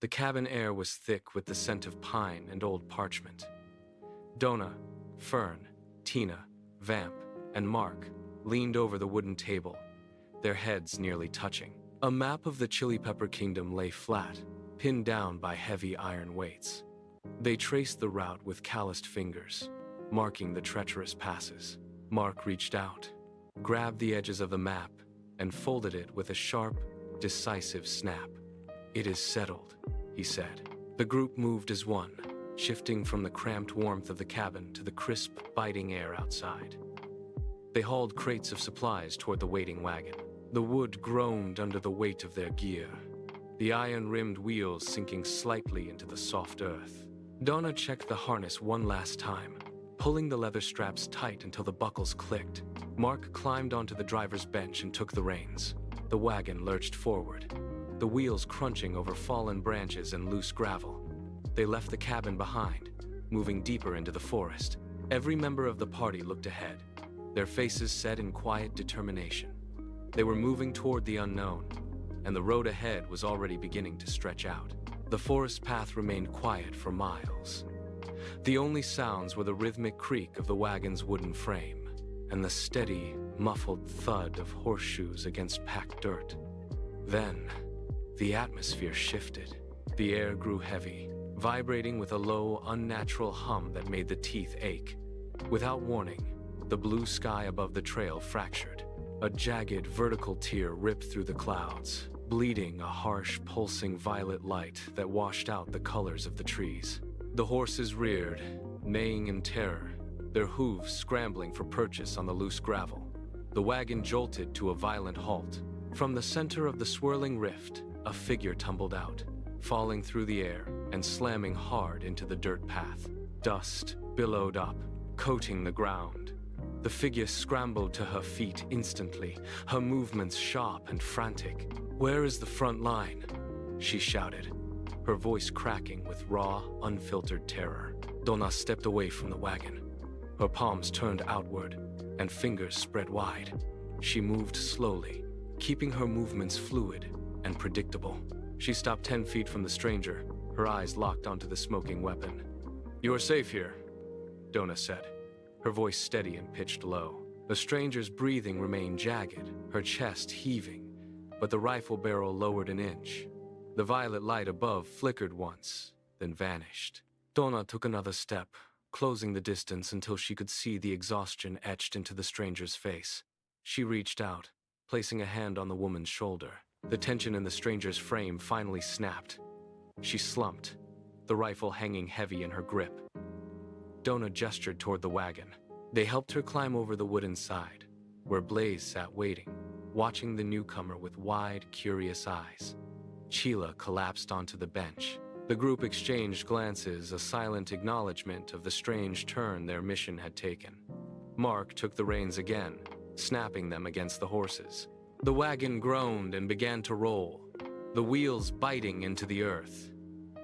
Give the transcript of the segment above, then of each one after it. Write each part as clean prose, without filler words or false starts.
The cabin air was thick with the scent of pine and old parchment. Donna, Fern, Tina, Vamp, and Mark leaned over the wooden table, their heads nearly touching. A map of the Chili Pepper Kingdom lay flat, pinned down by heavy iron weights. They traced the route with calloused fingers, marking the treacherous passes. Mark reached out, grabbed the edges of the map, and folded it with a sharp, decisive snap. "It is settled," he said. The group moved as one, shifting from the cramped warmth of the cabin to the crisp, biting air outside. They hauled crates of supplies toward the waiting wagon. The wood groaned under the weight of their gear, the iron-rimmed wheels sinking slightly into the soft earth. Donna checked the harness one last time, pulling the leather straps tight until the buckles clicked. Mark climbed onto the driver's bench and took the reins. The wagon lurched forward, the wheels crunching over fallen branches and loose gravel. They left the cabin behind, moving deeper into the forest. Every member of the party looked ahead, their faces set in quiet determination. They were moving toward the unknown, and the road ahead was already beginning to stretch out. The forest path remained quiet for miles. The only sounds were the rhythmic creak of the wagon's wooden frame, and the steady, muffled thud of horseshoes against packed dirt. Then, the atmosphere shifted. The air grew heavy, vibrating with a low, unnatural hum that made the teeth ache. Without warning, the blue sky above the trail fractured. A jagged, vertical tear ripped through the clouds, bleeding a harsh, pulsing violet light that washed out the colors of the trees. The horses reared, neighing in terror, their hooves scrambling for purchase on the loose gravel. The wagon jolted to a violent halt. From the center of the swirling rift, a figure tumbled out, falling through the air and slamming hard into the dirt path. Dust billowed up, coating the ground. The figure scrambled to her feet instantly, her movements sharp and frantic. "Where is the front line?" she shouted, her voice cracking with raw, unfiltered terror. Donna stepped away from the wagon, her palms turned outward and fingers spread wide. She moved slowly, keeping her movements fluid and predictable. She stopped 10 feet from the stranger, her eyes locked onto the smoking weapon. "You are safe here," Donna said, her voice steady and pitched low. The stranger's breathing remained jagged, her chest heaving, but the rifle barrel lowered an inch. The violet light above flickered once, then vanished. Donna took another step, closing the distance until she could see the exhaustion etched into the stranger's face. She reached out, placing a hand on the woman's shoulder. The tension in the stranger's frame finally snapped. She slumped, the rifle hanging heavy in her grip. Donna gestured toward the wagon. They helped her climb over the wooden side, where Blaze sat waiting, watching the newcomer with wide, curious eyes. Chila collapsed onto the bench. The group exchanged glances, a silent acknowledgement of the strange turn their mission had taken. Mark took the reins again, snapping them against the horses. The wagon groaned and began to roll, the wheels biting into the earth.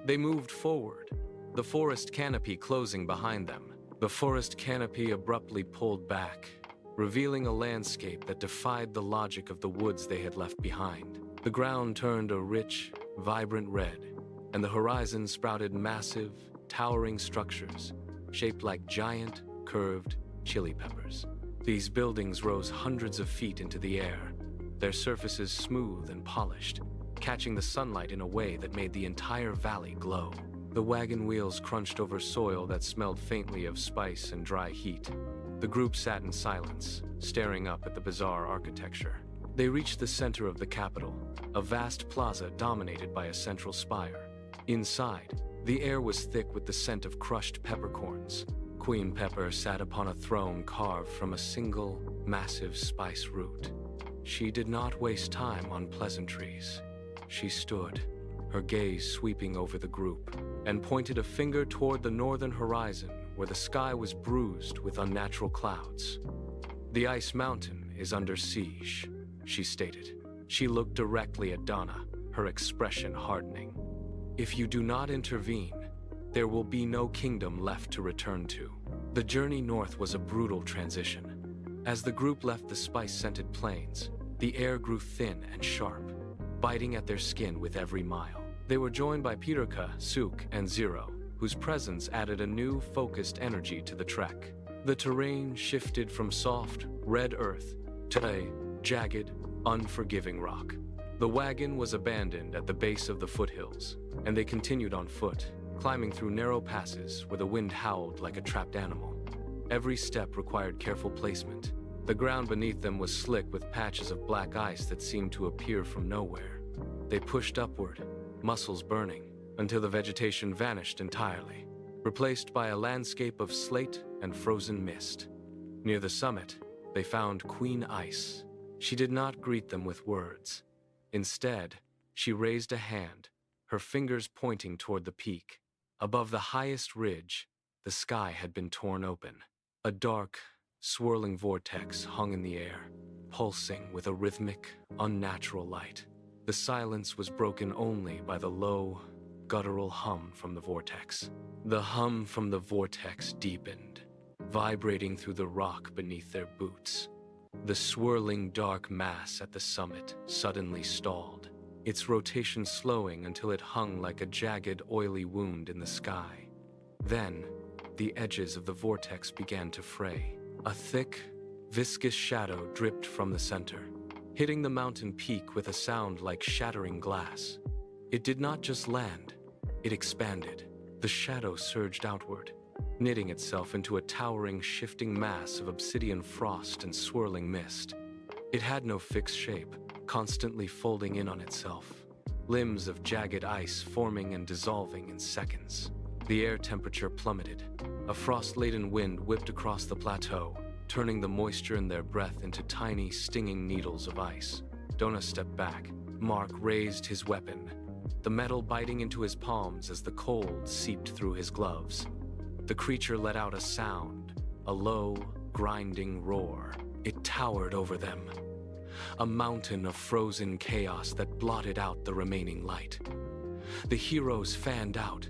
They moved forward, the forest canopy closing behind them. The forest canopy abruptly pulled back, revealing a landscape that defied the logic of the woods they had left behind. The ground turned a rich, vibrant red, and the horizon sprouted massive, towering structures, shaped like giant, curved chili peppers. These buildings rose hundreds of feet into the air, their surfaces smooth and polished, catching the sunlight in a way that made the entire valley glow. The wagon wheels crunched over soil that smelled faintly of spice and dry heat. The group sat in silence, staring up at the bizarre architecture. They reached the center of the capital, a vast plaza dominated by a central spire. Inside, the air was thick with the scent of crushed peppercorns. Queen Pepper sat upon a throne carved from a single, massive spice root. She did not waste time on pleasantries. She stood, her gaze sweeping over the group, and pointed a finger toward the northern horizon where the sky was bruised with unnatural clouds. "The ice mountain is under siege," she stated. She looked directly at Donna, her expression hardening. "If you do not intervene, there will be no kingdom left to return to." The journey north was a brutal transition. As the group left the spice-scented plains, the air grew thin and sharp, biting at their skin with every mile. They were joined by Peterka, Suk, and Zero, whose presence added a new, focused energy to the trek. The terrain shifted from soft, red earth to a jagged, unforgiving rock. The wagon was abandoned at the base of the foothills, and they continued on foot, climbing through narrow passes where the wind howled like a trapped animal. Every step required careful placement. The ground beneath them was slick with patches of black ice that seemed to appear from nowhere. They pushed upward, muscles burning, until the vegetation vanished entirely, replaced by a landscape of slate and frozen mist. Near the summit, they found Queen Ice. She did not greet them with words. Instead, she raised a hand, her fingers pointing toward the peak. Above the highest ridge, the sky had been torn open. A dark, swirling vortex hung in the air, pulsing with a rhythmic, unnatural light. The silence was broken only by the low, guttural hum from the vortex. The hum from the vortex deepened, vibrating through the rock beneath their boots. The swirling dark mass at the summit suddenly stalled, its rotation slowing until it hung like a jagged, oily wound in the sky. Then, the edges of the vortex began to fray. A thick, viscous shadow dripped from the center, hitting the mountain peak with a sound like shattering glass. It did not just land, it expanded. The shadow surged outward, knitting itself into a towering, shifting mass of obsidian frost and swirling mist. It had no fixed shape, constantly folding in on itself, limbs of jagged ice forming and dissolving in seconds. The air temperature plummeted. A frost-laden wind whipped across the plateau, turning the moisture in their breath into tiny, stinging needles of ice. Dona stepped back. Mark raised his weapon, the metal biting into his palms as the cold seeped through his gloves. The creature let out a sound, a low, grinding roar. It towered over them, a mountain of frozen chaos that blotted out the remaining light. The heroes fanned out,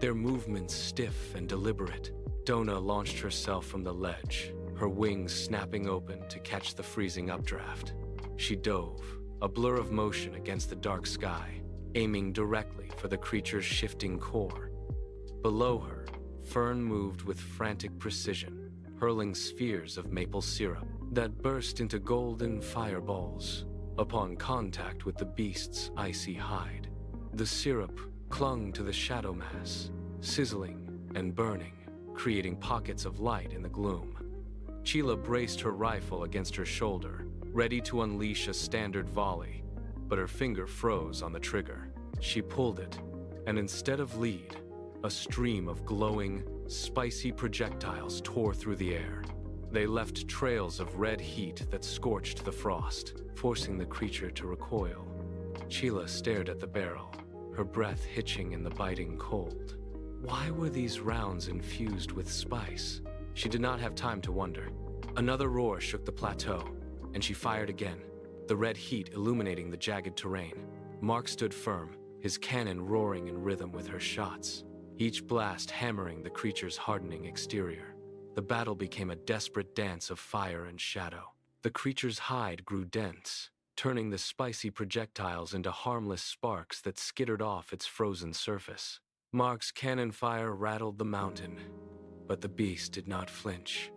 their movements stiff and deliberate. Dona launched herself from the ledge, her wings snapping open to catch the freezing updraft. She dove, a blur of motion against the dark sky, aiming directly for the creature's shifting core. Below her, Fern moved with frantic precision, hurling spheres of maple syrup that burst into golden fireballs upon contact with the beast's icy hide. The syrup clung to the shadow mass, sizzling and burning, creating pockets of light in the gloom. Chila braced her rifle against her shoulder, ready to unleash a standard volley, but her finger froze on the trigger. She pulled it, and instead of lead, a stream of glowing, spicy projectiles tore through the air. They left trails of red heat that scorched the frost, forcing the creature to recoil. Chila stared at the barrel, her breath hitching in the biting cold. Why were these rounds infused with spice? She did not have time to wonder. Another roar shook the plateau, and she fired again, the red heat illuminating the jagged terrain. Mark stood firm, his cannon roaring in rhythm with her shots, each blast hammering the creature's hardening exterior. The battle became a desperate dance of fire and shadow. The creature's hide grew dense, turning the spicy projectiles into harmless sparks that skittered off its frozen surface. Mark's cannon fire rattled the mountain, but the beast did not flinch.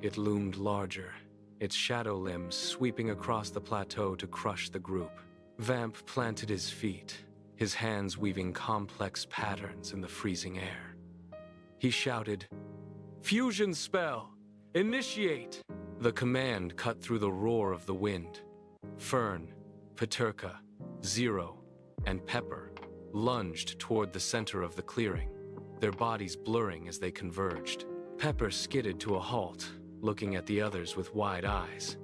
It loomed larger, its shadow limbs sweeping across the plateau to crush the group. Vamp planted his feet, his hands weaving complex patterns in the freezing air. He shouted, "Fusion spell! Initiate!" The command cut through the roar of the wind. Fern, Peterka, Zero, and Pepper lunged toward the center of the clearing, their bodies blurring as they converged. Pepper skidded to a halt, looking at the others with wide eyes.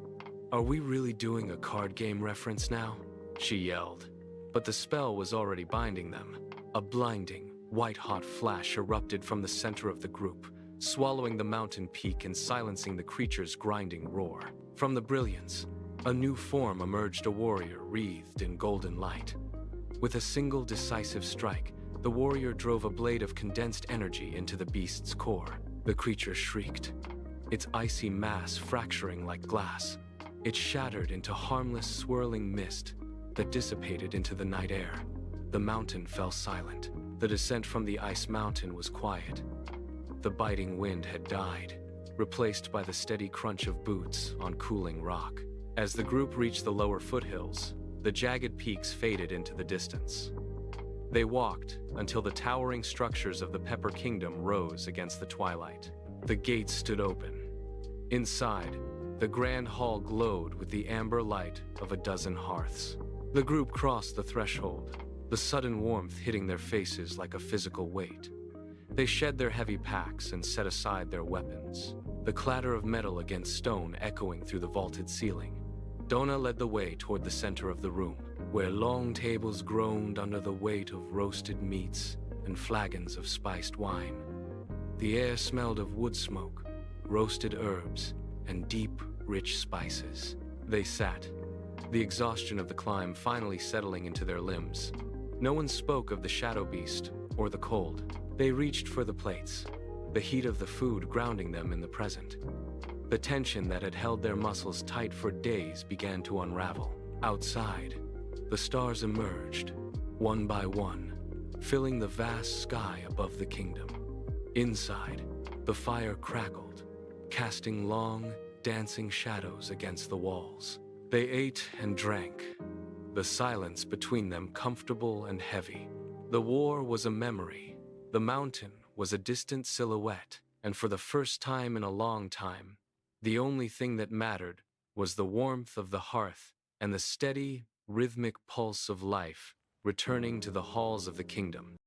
"Are we really doing a card game reference now?" she yelled. But the spell was already binding them. A blinding, white-hot flash erupted from the center of the group, swallowing the mountain peak and silencing the creature's grinding roar. From the brilliance, a new form emerged, a warrior wreathed in golden light. With a single decisive strike, the warrior drove a blade of condensed energy into the beast's core. The creature shrieked, its icy mass fracturing like glass. It shattered into harmless, swirling mist that dissipated into the night air. the mountain fell silent. The descent from the ice mountain was quiet. The biting wind had died, replaced by the steady crunch of boots on cooling rock. As the group reached the lower foothills, the jagged peaks faded into the distance. They walked until the towering structures of the Pepper Kingdom rose against the twilight. The gates stood open. Inside, the grand hall glowed with the amber light of a dozen hearths. The group crossed the threshold, the sudden warmth hitting their faces like a physical weight. They shed their heavy packs and set aside their weapons, the clatter of metal against stone echoing through the vaulted ceiling. Dona led the way toward the center of the room, where long tables groaned under the weight of roasted meats and flagons of spiced wine. The air smelled of wood smoke, roasted herbs, and deep, rich spices. They sat, the exhaustion of the climb finally settling into their limbs. No one spoke of the shadow beast or the cold. They reached for the plates, the heat of the food grounding them in the present. The tension that had held their muscles tight for days began to unravel. Outside, the stars emerged, one by one, filling the vast sky above the kingdom. Inside, the fire crackled, casting long, dancing shadows against the walls. They ate and drank, the silence between them comfortable and heavy. The war was a memory. The mountain was a distant silhouette, and for the first time in a long time, the only thing that mattered was the warmth of the hearth and the steady, rhythmic pulse of life returning to the halls of the kingdom.